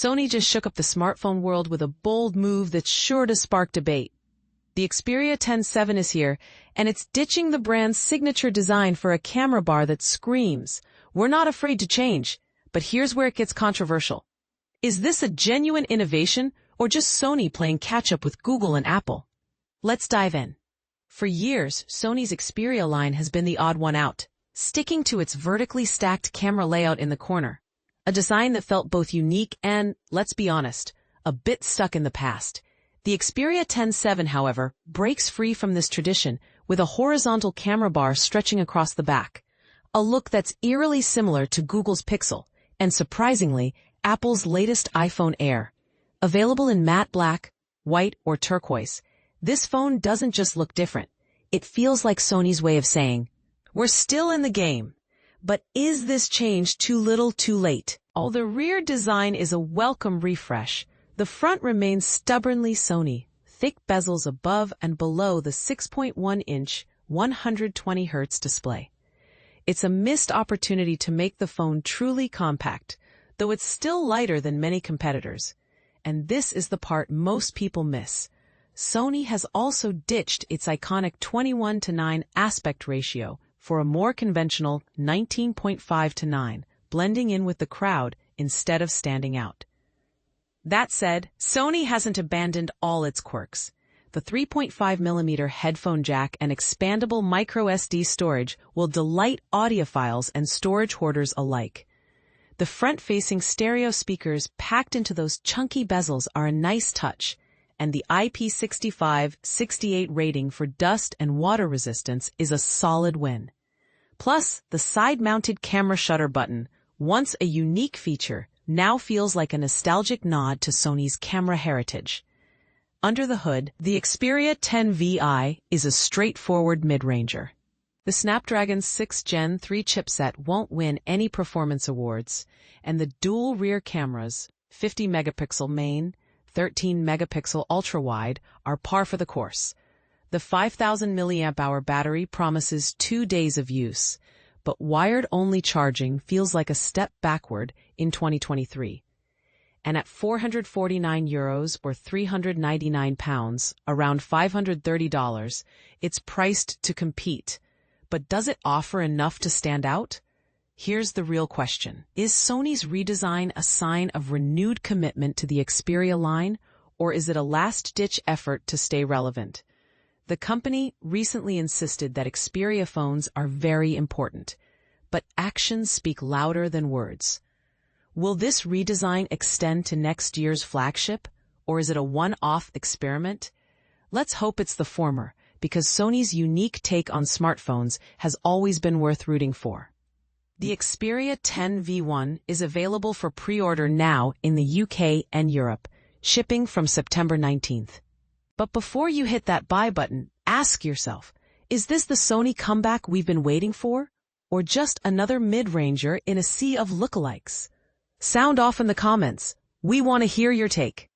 Sony just shook up the smartphone world with a bold move that's sure to spark debate. The Xperia 10-7 is here, and it's ditching the brand's signature design for a camera bar that screams, "We're not afraid to change." But here's where it gets controversial. Is this a genuine innovation, or just Sony playing catch-up with Google and Apple? Let's dive in. For years, Sony's Xperia line has been the odd one out, sticking to its vertically stacked camera layout in the corner. A design that felt both unique and, let's be honest, a bit stuck in the past. The Xperia 10-7, however, breaks free from this tradition with a horizontal camera bar stretching across the back. A look that's eerily similar to Google's Pixel, and surprisingly, Apple's latest iPhone Air. Available in matte black, white, or turquoise, this phone doesn't just look different. It feels like Sony's way of saying, "We're still in the game." But is this change too little too late? While the rear design is a welcome refresh, the front remains stubbornly Sony, thick bezels above and below the 6.1-inch, 120Hz display. It's a missed opportunity to make the phone truly compact, though it's still lighter than many competitors. And this is the part most people miss. Sony has also ditched its iconic 21:9 aspect ratio for a more conventional 19.5:9, blending in with the crowd instead of standing out. That said, Sony hasn't abandoned all its quirks. The 3.5mm headphone jack and expandable microSD storage will delight audiophiles and storage hoarders alike. The front-facing stereo speakers packed into those chunky bezels are a nice touch, and the IP65/68 rating for dust and water resistance is a solid win. Plus, the side-mounted camera shutter button, once a unique feature, now feels like a nostalgic nod to Sony's camera heritage. Under the hood, the Xperia 10 VI is a straightforward mid-ranger. The Snapdragon 6 Gen 3 chipset won't win any performance awards, and the dual rear cameras, 50-megapixel main, 13-megapixel ultrawide, are par for the course. The 5,000 mAh battery promises 2 days of use, but wired-only charging feels like a step backward in 2023. And at €449 or £399, around $530, it's priced to compete. But does it offer enough to stand out? Here's the real question. Is Sony's redesign a sign of renewed commitment to the Xperia line, or is it a last-ditch effort to stay relevant? The company recently insisted that Xperia phones are very important, but actions speak louder than words. Will this redesign extend to next year's flagship, or is it a one-off experiment? Let's hope it's the former, because Sony's unique take on smartphones has always been worth rooting for. The Xperia 10 V1 is available for pre-order now in the UK and Europe, shipping from September 19th. But before you hit that buy button, ask yourself, is this the Sony comeback we've been waiting for? Or just another mid-ranger in a sea of lookalikes? Sound off in the comments. We want to hear your take.